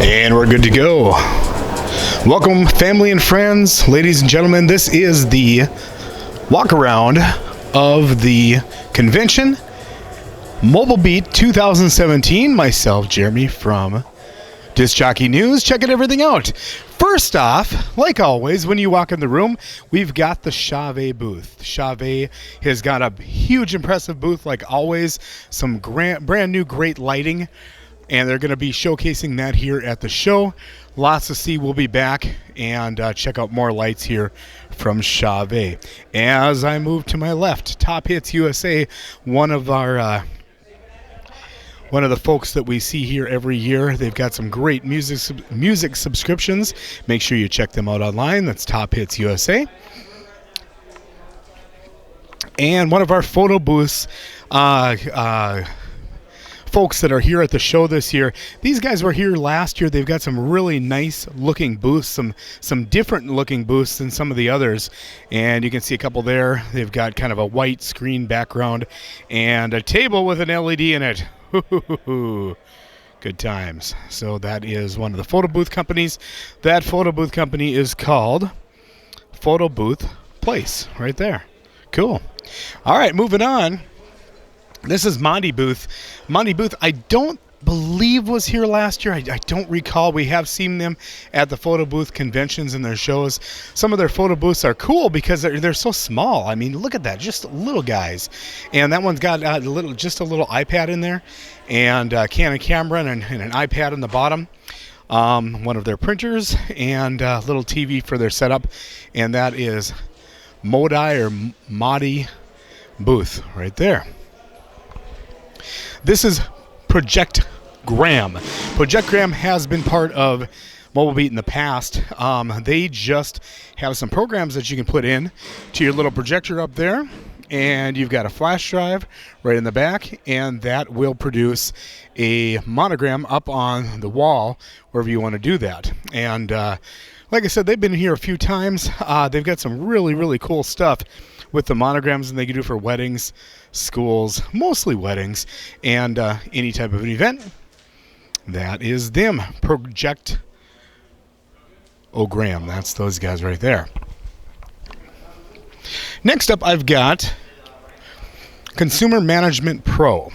And we're good to go. Welcome, family and friends, ladies and gentlemen. This is the walk around of the convention, Mobile Beat 2017. Myself, Jeremy from Jockey News, checking everything out. First off, like always, when you walk in the room, we've got the Jockey booth. Jockey has got a huge, impressive booth, like always. Some brand new, great lighting. And they're going to be showcasing that here at the show. Lots to see. We'll be back and check out more lights here from Jockey. As I move to my left, Top Hits USA, one of the folks that we see here every year. They've got some great music subscriptions. Make sure you check them out online. That's Top Hits USA. And one of our photo booths, folks that are here at the show this year. These guys were here last year. They've got some really nice looking booths, some different looking booths than some of the others. And you can see a couple there. They've got kind of a white screen background and a table with an LED in it. Good times. So that is one of the photo booth companies. That photo booth company is called Photo Booth Place right there. Cool. All right, moving on. This is Monty Booth. Monty Booth, I don't believe was here last year. I don't recall. We have seen them at the photo booth conventions and their shows. Some of their photo booths are cool because they're so small. I mean, look at that, just little guys. And that one's got just a little iPad in there, and a Canon camera and an iPad on the bottom. One of their printers and a little TV for their setup, and that is Monty Booth right there. This is Project Graham. Project Graham has been part of Mobile Beat in the past. They just have some programs that you can put in to your little projector up there, and you've got a flash drive right in the back, and that will produce a monogram up on the wall wherever you want to do that. And like I said, they've been here a few times. They've got some really, really cool stuff with the monograms, and they can do for weddings, schools, mostly weddings, and any type of an event. That is them, Project Graham. That's those guys right there. Next up, I've got Consumer Management Pro.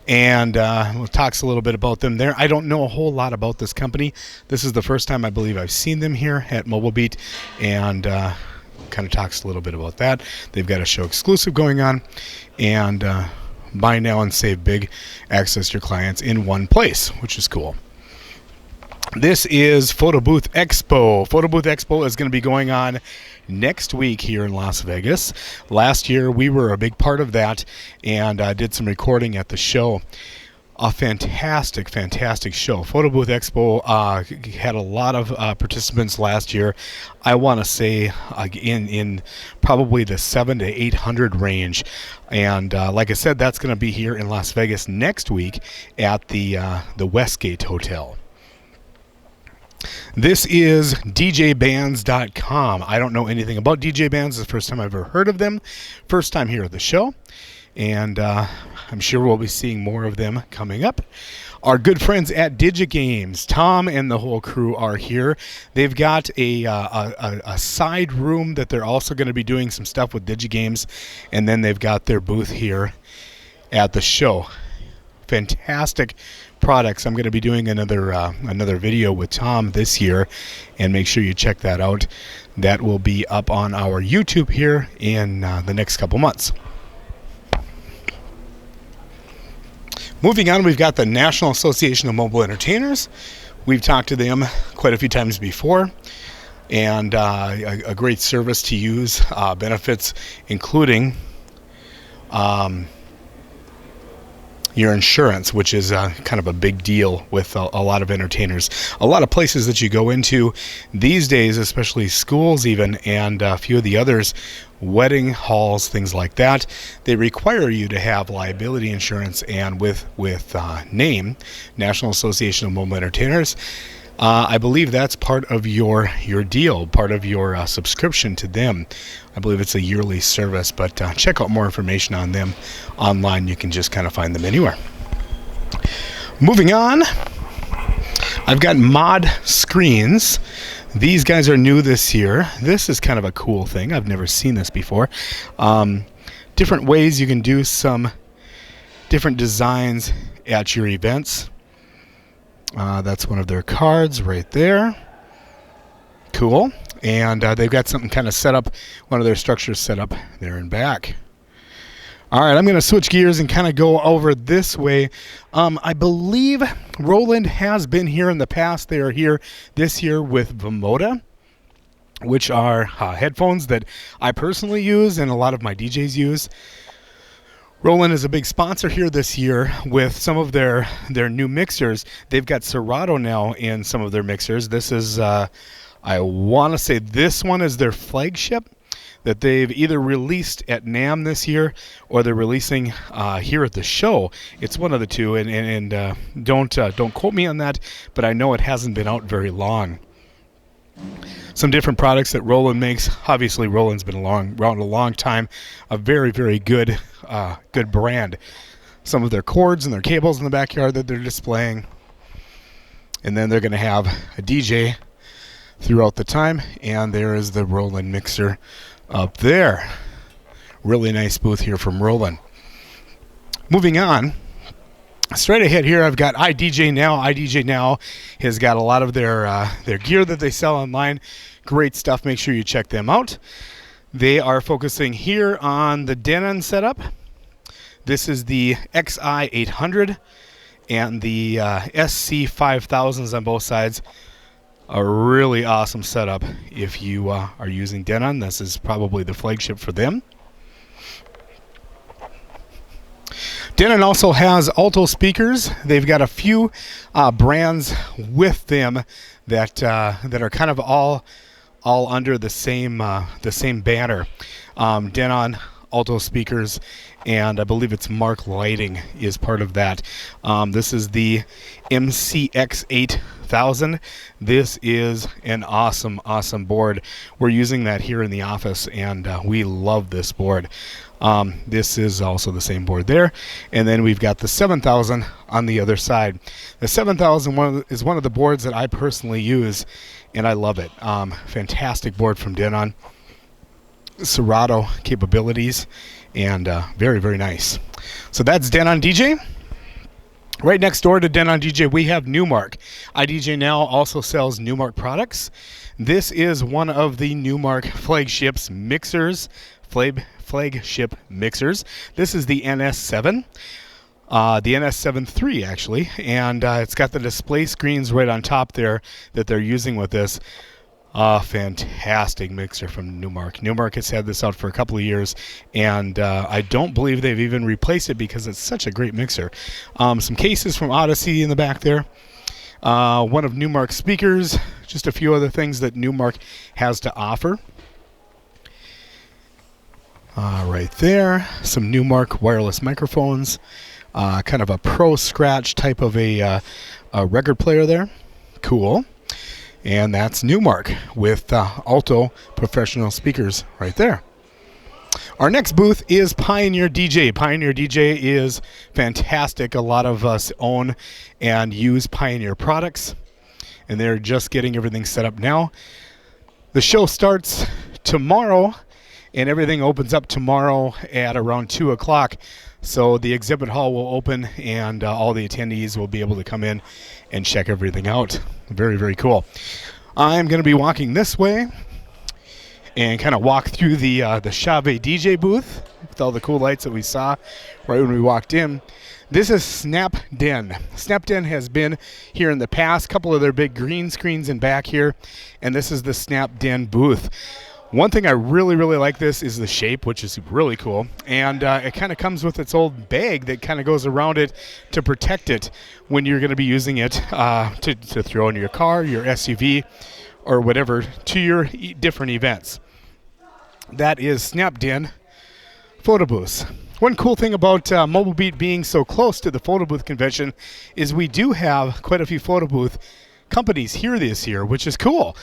And we'll talk a little bit about them there. I don't know a whole lot about this company. This is the first time I believe I've seen them here at Mobile Beat, and kind of talks a little bit about that. They've got a show exclusive going on, and buy now and save big, access your clients in one place, which is cool. This is Photo Booth Expo. Photo Booth Expo is going to be going on next week here in Las Vegas. Last year we were a big part of that and did some recording at the show. A fantastic show. Photo Booth Expo had a lot of participants last year. I want to say in probably the 700 to 800 range. And like I said, that's going to be here in Las Vegas next week at the Westgate Hotel. This is DJBands.com. I don't know anything about DJ Bands. It's the first time I've ever heard of them. First time here at the show. And I'm sure we'll be seeing more of them coming up. Our good friends at DigiGames, Tom and the whole crew are here. They've got a side room that they're also going to be doing some stuff with DigiGames. And then they've got their booth here at the show. Fantastic products. I'm going to be doing another video with Tom this year, and make sure you check that out. That will be up on our YouTube here in the next couple months. Moving on, we've got the National Association of Mobile Entertainers. We've talked to them quite a few times before, and a great service to use, benefits including your insurance, which is kind of a big deal with a lot of entertainers. A lot of places that you go into these days, especially schools even, and a few of the others, wedding halls, things like that, they require you to have liability insurance, and with NAME, National Association of Mobile Entertainers, I believe that's part of your deal, part of your subscription to them. I believe it's a yearly service, but check out more information on them online. You can just kind of find them anywhere. Moving on, I've got mod screens. These guys are new this year. This is kind of a cool thing. I've never seen this before. Different ways you can do some different designs at your events. That's one of their cards right there. Cool. And they've got something kind of set up, one of their structures set up there and back. All right, I'm going to switch gears and kind of go over this way. I believe Roland has been here in the past. They are here this year with Vamoda, which are headphones that I personally use and a lot of my DJs use. Roland is a big sponsor here this year with some of their new mixers. They've got Serato now in some of their mixers. This is, I want to say this one is their flagship that they've either released at NAMM this year or they're releasing here at the show. It's one of the two, and don't quote me on that, but I know it hasn't been out very long. Some different products that Roland makes. Obviously, Roland's been around a long time. A very, very good brand. Some of their cords and their cables in the backyard that they're displaying. And then they're going to have a DJ throughout the time. And there is the Roland mixer up there. Really nice booth here from Roland. Moving on. Straight ahead here, I've got iDJ Now. iDJ Now has got a lot of their gear that they sell online. Great stuff. Make sure you check them out. They are focusing here on the Denon setup. This is the XI800 and the SC5000s on both sides. A really awesome setup if you are using Denon. This is probably the flagship for them. Denon also has alto speakers. They've got a few brands with them that are kind of all under the same banner. Denon alto speakers, and I believe it's Mark Lighting is part of that. This is the MCX8000. This is an awesome board. We're using that here in the office, and we love this board. This is also the same board there, and then we've got the 7000 on the other side. The 7000 is one of the boards that I personally use, and I love it. Fantastic board from Denon. Serato capabilities, and very, very nice. So that's Denon DJ. Right next door to Denon DJ, we have Newmark. iDJ Now also sells Newmark products. This is one of the Newmark flagships mixers, flagship mixers. This is the NS7. The NS7 III actually, and it's got the display screens right on top there that they're using with this. Fantastic mixer from Newmark. Newmark has had this out for a couple of years, and I don't believe they've even replaced it because it's such a great mixer. Some cases from Odyssey in the back there. One of Newmark's speakers. Just a few other things that Newmark has to offer. Right there. Some Newmark wireless microphones. Kind of a Pro Scratch type of a record player there. Cool. And that's Newmark with alto professional speakers right there. Our next booth is Pioneer DJ. Pioneer DJ is fantastic. A lot of us own and use Pioneer products, and they're just getting everything set up now. The show starts tomorrow, and everything opens up tomorrow at around 2 o'clock. So the exhibit hall will open, and all the attendees will be able to come in and check everything out. Very, very cool. I'm going to be walking this way and kind of walk through the Chave DJ booth with all the cool lights that we saw right when we walked in. This is Snapden. Snapden has been here in the past. A couple of their big green screens in back here, and this is the Snapden booth. One thing I really, really like this is the shape, which is really cool. And it kind of comes with its old bag that kind of goes around it to protect it when you're going to be using it to throw in your car, your SUV, or whatever to your different events. That is Snapden photo booths. One cool thing about Mobile Beat being so close to the photo booth convention is we do have quite a few photo booth companies here this year, which is cool.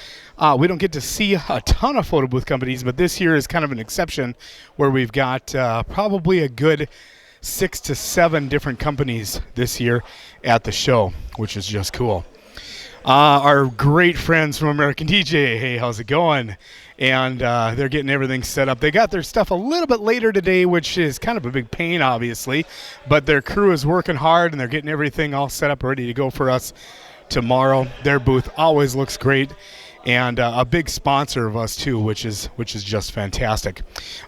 We don't get to see a ton of photo booth companies, but this year is kind of an exception where we've got probably a good 6 to 7 different companies this year at the show, which is just cool. Our great friends from American DJ. Hey, how's it going? And they're getting everything set up. They got their stuff a little bit later today, which is kind of a big pain, obviously. But their crew is working hard, and they're getting everything all set up, ready to go for us tomorrow. Their booth always looks great, and a big sponsor of us too, which is just fantastic.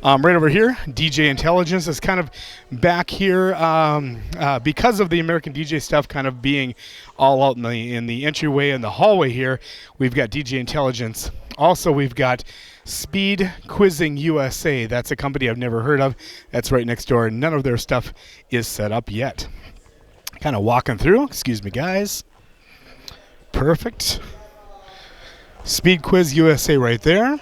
Right over here, DJ Intelligence is kind of back here because of the American DJ stuff kind of being all out in the entryway and the hallway here. We've got DJ Intelligence. Also, we've got Speed Quizzing USA. That's a company I've never heard of. That's right next door. None of their stuff is set up yet. Kind of walking through. Excuse me, guys. Perfect. Speed Quiz USA right there.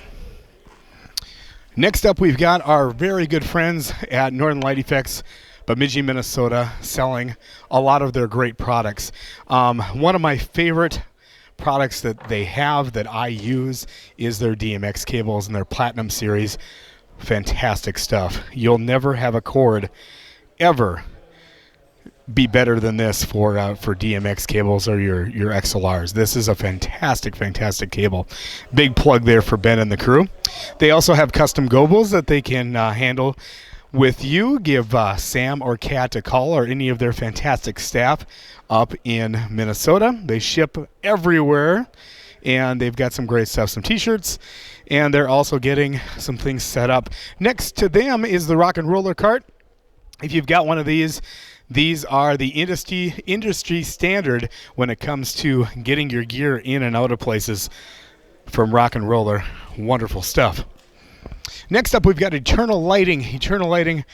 Next up, we've got our very good friends at Northern Light Effects, Bemidji, Minnesota, selling a lot of their great products. One of my favorite products that they have that I use is their DMX cables and their Platinum series. Fantastic stuff. You'll never have a cord ever be better than this for DMX cables or your XLRs. This is a fantastic cable. Big plug there for Ben and the crew. They also have custom gobles that they can handle with you. Give Sam or Kat a call, or any of their fantastic staff up in Minnesota. They ship everywhere, and they've got some great stuff, some t-shirts, and they're also getting some things set up. Next to them is the Rock and Roller Cart. If you've got one of these are the industry standard when it comes to getting your gear in and out of places from Rock and Roller. Wonderful stuff. Next up, we've got Eternal Lighting. Eternal Lighting,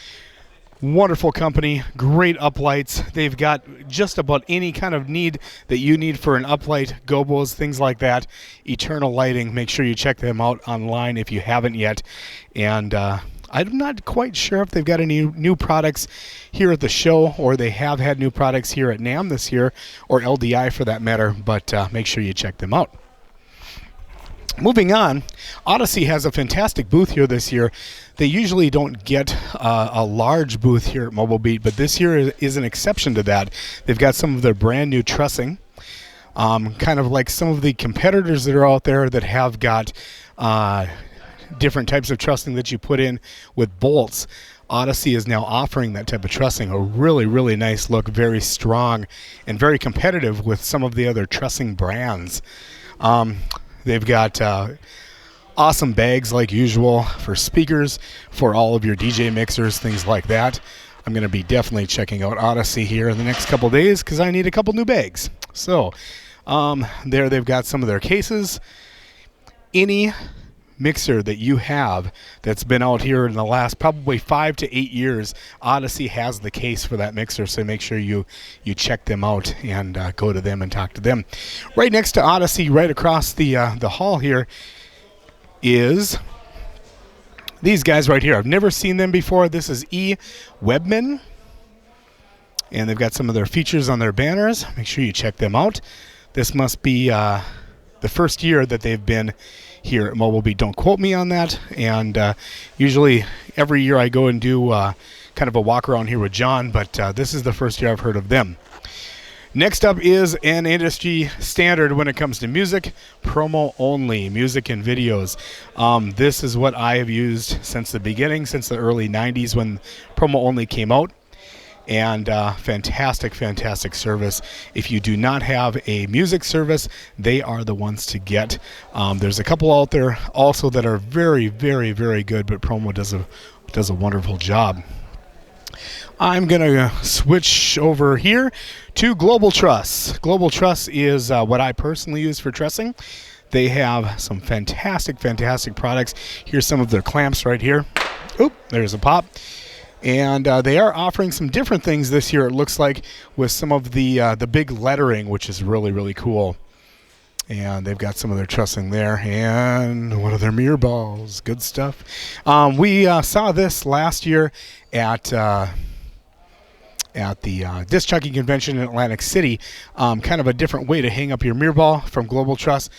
wonderful company, great uplights. They've got just about any kind of need that you need for an uplight, gobos, things like that. Eternal Lighting, make sure you check them out online if you haven't yet. And I'm not quite sure if they've got any new products here at the show, or they have had new products here at NAMM this year, or LDI for that matter, but make sure you check them out. Moving on, Odyssey has a fantastic booth here this year. They usually don't get a large booth here at Mobile Beat, but this year is an exception to that. They've got some of their brand new trussing, kind of like some of the competitors that are out there that have got different types of trussing that you put in with bolts. Odyssey is now offering that type of trussing, a really nice look, very strong, and very competitive with some of the other trussing brands. They've got awesome bags like usual for speakers, for all of your DJ mixers, things like that. I'm going to be definitely checking out Odyssey here in the next couple days because I need a couple new bags. So there they've got some of their cases. Any mixer that you have that's been out here in the last probably 5 to 8 years, Odyssey has the case for that mixer, so make sure you check them out and go to them and talk to them. Right next to Odyssey, right across the hall here, is these guys right here. I've never seen them before. This is E. Webman, and they've got some of their features on their banners. Make sure you check them out. This must be the first year that they've been here at Mobile Beat. Don't quote me on that. And usually every year I go and do kind of a walk around here with John, but this is the first year I've heard of them. Next up is an industry standard when it comes to music, promo only, music and videos. This is what I have used since the beginning, since the early 90s when promo only came out. And fantastic service. If you do not have a music service, they are the ones to get. There's a couple out there also that are very good, but promo does a wonderful job. I'm going to switch over here to Global Truss. Global Truss is what I personally use for trussing. They have some fantastic products. Here's some of their clamps right here. Oop, there's a pop. And they are offering some different things this year, it looks like, with some of the big lettering, which is really cool. And they've got some of their trussing there, and one of their mirror balls. Good stuff. We saw this last year at the Disc Jockey Convention in Atlantic City. Kind of a different way to hang up your mirror ball from Global Truss.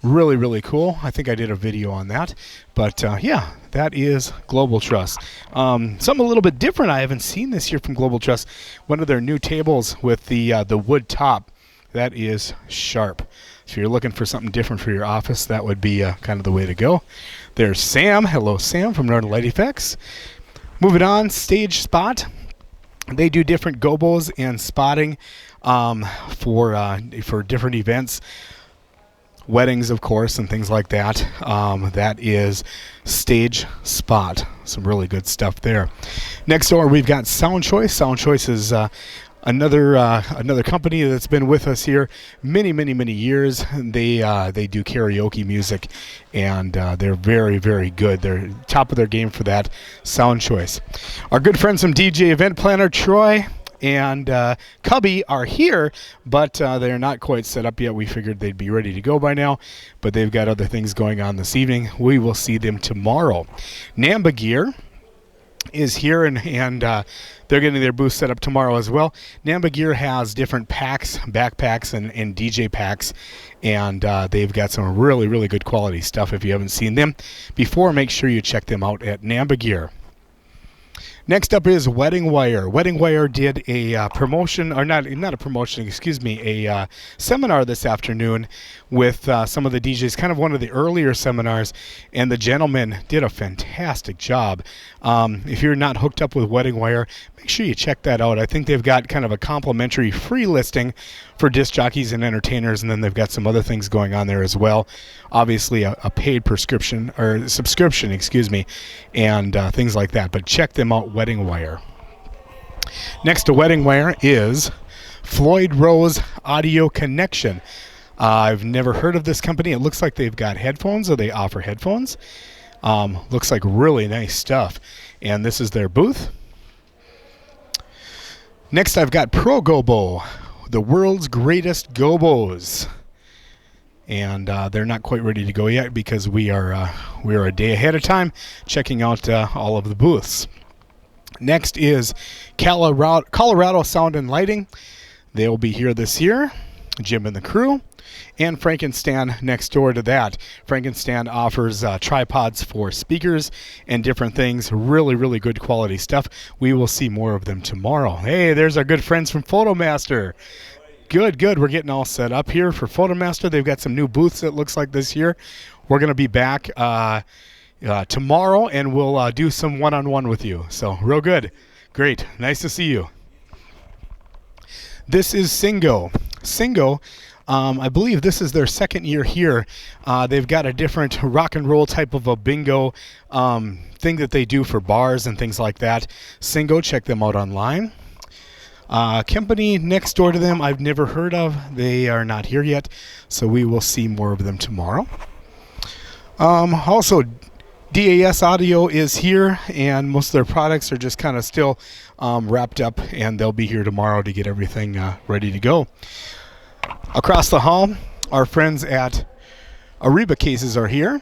Really cool. I think I did a video on that. But yeah, that is Global Truss. Something a little bit different I haven't seen this year from Global Truss. One of their new tables with the wood top That is sharp. So if you're looking for something different for your office, that would be kind of the way to go. There's Sam. Hello, Sam from Northern Light Effects. Moving on, Stage Spot. They do different gobos and spotting for different events. Weddings, of course, and things like that. That is Stage Spot. Some really good stuff there. Next door, we've got Sound Choice. Sound Choice is another company that's been with us here many years. They do karaoke music, and they're very good. They're top of their game for that. Sound Choice. Our good friends from DJ Event Planner, Troy and Cubby, are here, but they're not quite set up yet. We figured they'd be ready to go by now, but they've got other things going on this evening. We will see them tomorrow. Namba Gear is here, and they're getting their booth set up tomorrow as well. Namba Gear has different packs, backpacks, and DJ packs, and they've got some really good quality stuff. If you haven't seen them before, make sure you check them out at Namba Gear. Next up is Wedding Wire. Wedding Wire did a promotion, or not a promotion, excuse me, a seminar this afternoon with some of the DJs, kind of one of the earlier seminars, and the gentleman did a fantastic job. If you're not hooked up with Wedding Wire, make sure you check that out. I think they've got kind of a complimentary free listing for disc jockeys and entertainers, and then they've got some other things going on there as well. Obviously, a paid prescription or subscription, excuse me, and things like that. But check them out, Wedding Wire. Next to Wedding Wire is Floyd Rose Audio Connection. I've never heard of this company. It looks like they've got headphones, or they offer headphones. Looks like really nice stuff. And this is their booth. Next, I've got Pro Gobo, the world's greatest gobos. And they're not quite ready to go yet because we are a day ahead of time checking out all of the booths. Next is Colorado Sound and Lighting. They'll be here this year, Jim and the crew. And Frankenstein next door to that. Frankenstein offers tripods for speakers and different things. Really good quality stuff. We will see more of them tomorrow. Hey, there's our good friends from Photomaster. Good. We're getting all set up here for Photomaster. They've got some new booths, it looks like, this year. We're going to be back tomorrow, and we'll do some one-on-one with you. So, real good. Great. Nice to see you. This is Singo. Singo, I believe this is their second year here. They've got a different rock and roll type of a bingo thing that they do for bars and things like that. Singo, check them out online. Company next door to them I've never heard of. They are not here yet, so we will see more of them tomorrow. Also, DAS Audio is here, and most of their products are just kind of still wrapped up, and they'll be here tomorrow to get everything ready to go. Across the hall, our friends at Ariba Cases are here.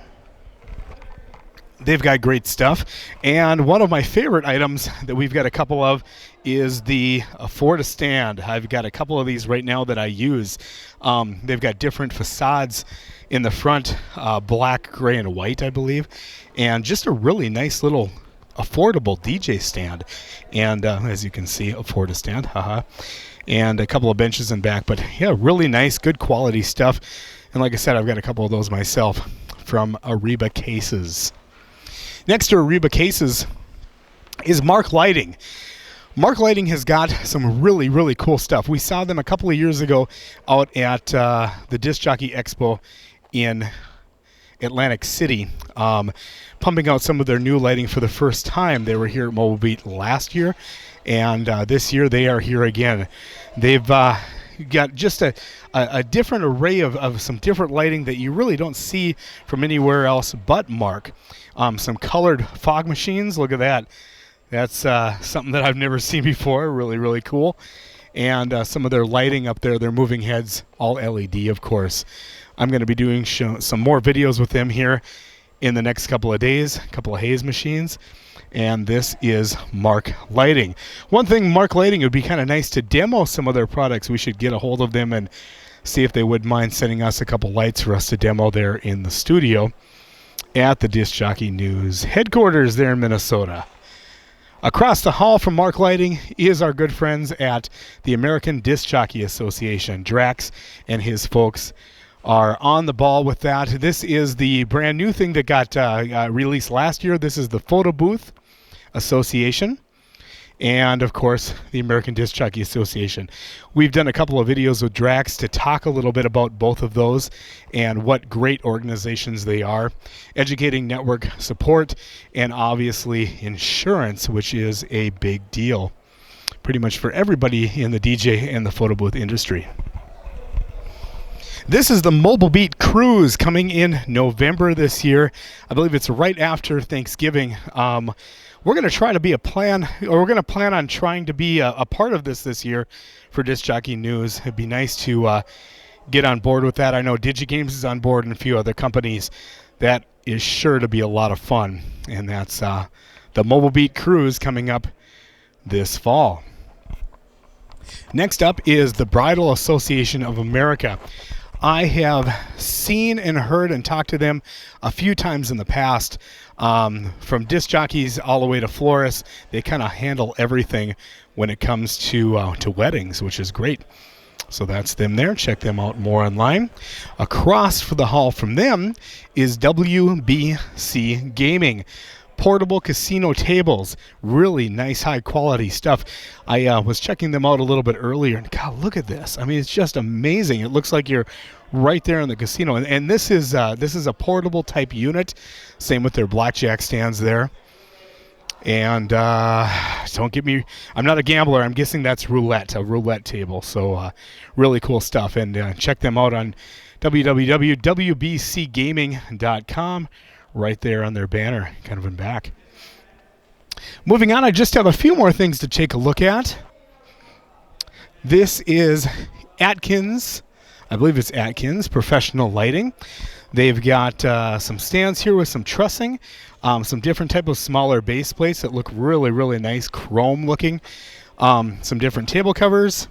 They've got great stuff, and one of my favorite items that we've got a couple of is the Afford-A-Stand. I've got a couple of these right now that I use. They've got different facades in the front, black, gray, and white, I believe, and just a really nice little affordable DJ stand. And as you can see, Afford-A-Stand, and a couple of benches in back. But yeah, really nice, good quality stuff. And like I said, I've got a couple of those myself from Ariba Cases. Next to Ariba Cases is Mark Lighting. Mark Lighting has got some really cool stuff. We saw them a couple of years ago out at the Disc Jockey Expo in Atlantic City, pumping out some of their new lighting for the first time. They were here at Mobile Beat last year, and this year they are here again. They've got just a different array of some different lighting that you really don't see from anywhere else but Mark. Some colored fog machines. Look at that. That's something that I've never seen before. Really cool. And some of their lighting up there, their moving heads, all LED, of course. I'm going to be doing some more videos with them here in the next couple of days, a couple of haze machines. And this is Mark Lighting. One thing, Mark Lighting, it would be kind of nice to demo some of their products. We should get a hold of them and see if they wouldn't mind sending us a couple lights for us to demo there in the studio at the Disc Jockey News headquarters there in Minnesota. Across the hall from Mark Lighting is our good friends at the American Disc Jockey Association. Drax and his folks are on the ball with that. This is the brand new thing that got released last year. This is the Photo Booth Association. And, of course, the American Disc Jockey Association. We've done a couple of videos with Drax to talk a little bit about both of those and what great organizations they are. Educating network support and, obviously, insurance, which is a big deal pretty much for everybody in the DJ and the photo booth industry. This is the Mobile Beat Cruise coming in November this year. I believe it's right after Thanksgiving. We're going to try to be we're going to plan on trying to be a part of this year for Disc Jockey News. It'd be nice to get on board with that. I know DigiGames is on board and a few other companies. That is sure to be a lot of fun. And that's the Mobile Beat Cruise coming up this fall. Next up is the Bridal Association of America. I have seen and heard and talked to them a few times in the past. From disc jockeys all the way to florists, they kind of handle everything when it comes to weddings, which is great. So that's them there. Check them out more online. Across for the hall from them is WBC Gaming. Portable casino tables, really nice high quality stuff. I was checking them out a little bit earlier, and God, look at this. I mean, it's just amazing. It looks like you're right there in the casino, and this is a portable type unit. Same with their blackjack stands there. And don't get me, I'm not a gambler. I'm guessing that's a roulette table. So really cool stuff, and check them out on www.wbcgaming.com. Right there on their banner, kind of in back. Moving on, I just have a few more things to take a look at. This is Atkins, I believe it's Atkins Professional Lighting. They've got some stands here with some trussing, some different type of smaller base plates that look really, really nice, chrome looking. Some different table covers.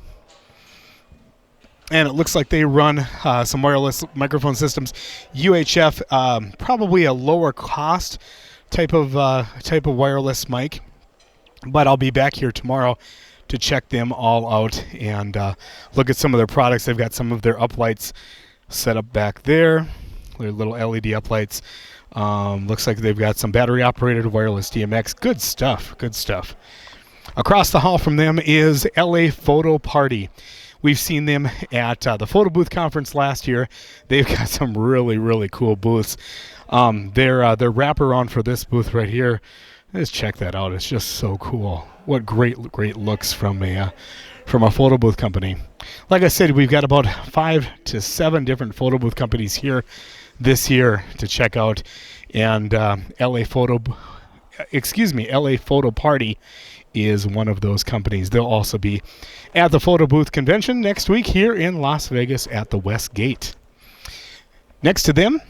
And it looks like they run some wireless microphone systems. UHF, probably a lower cost type of wireless mic. But I'll be back here tomorrow to check them all out and look at some of their products. They've got some of their uplights set up back there. Their little LED uplights. Looks like they've got some battery operated wireless DMX. Good stuff. Good stuff. Across the hall from them is LA Photo Party. We've seen them at the Photo Booth Conference last year. They've got some really, really cool booths. Their wraparound for this booth right here, just check that out. It's just so cool. What great looks from a photo booth company. Like I said, we've got about 5 to 7 different photo booth companies here this year to check out. And LA Photo Party is one of those companies. They'll also be at the Photo Booth Convention next week here in Las Vegas at the West Gate. Next to them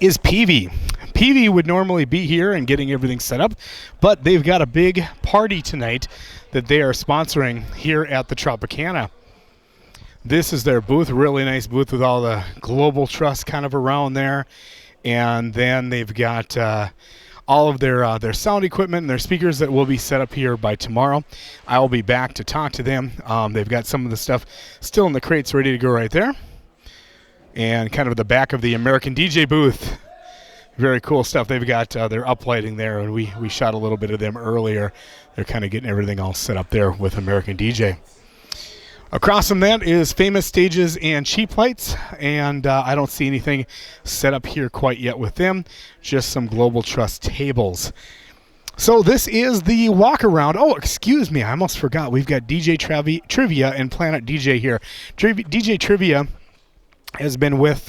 is Peavey. Peavey would normally be here and getting everything set up, but they've got a big party tonight that they are sponsoring here at the Tropicana. This is their booth, really nice booth with all the Global Trust kind of around there. And then they've got all of their sound equipment and their speakers that will be set up here by tomorrow. I will be back to talk to them. They've got some of the stuff still in the crates ready to go right there. And kind of the back of the American DJ booth. Very cool stuff. They've got their uplighting there, and we shot a little bit of them earlier. They're kind of getting everything all set up there with American DJ. Across from that is Famous Stages and Cheap Lights, and I don't see anything set up here quite yet with them, just some Global Trust tables. So this is the walk around. Oh, excuse me, I almost forgot. We've got DJ Trivia and Planet DJ here. DJ Trivia has been with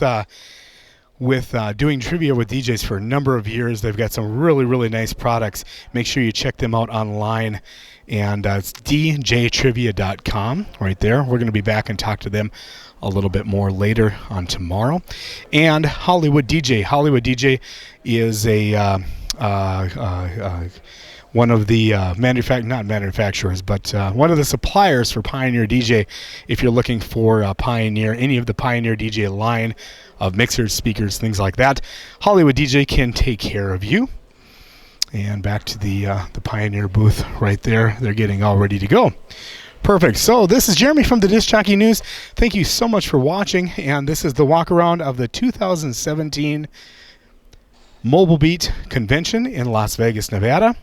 doing trivia with DJs for a number of years. They've got some really, really nice products. Make sure you check them out online. And it's djtrivia.com right there. We're going to be back and talk to them a little bit more later on tomorrow. And Hollywood DJ. Hollywood DJ is one of the not manufacturers, but one of the suppliers for Pioneer DJ. If you're looking for Pioneer, any of the Pioneer DJ line of mixers, speakers, things like that, Hollywood DJ can take care of you. And back to the Pioneer booth right there. They're getting all ready to go. Perfect. So this is Jeremy from the Disc Jockey News. Thank you so much for watching. And this is the walk around of the 2017 Mobile Beat Convention in Las Vegas, Nevada.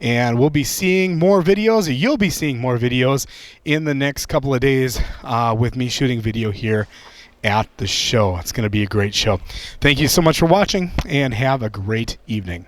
And we'll be seeing more videos. You'll be seeing more videos in the next couple of days with me shooting video here at the show. It's going to be a great show. Thank you so much for watching and have a great evening.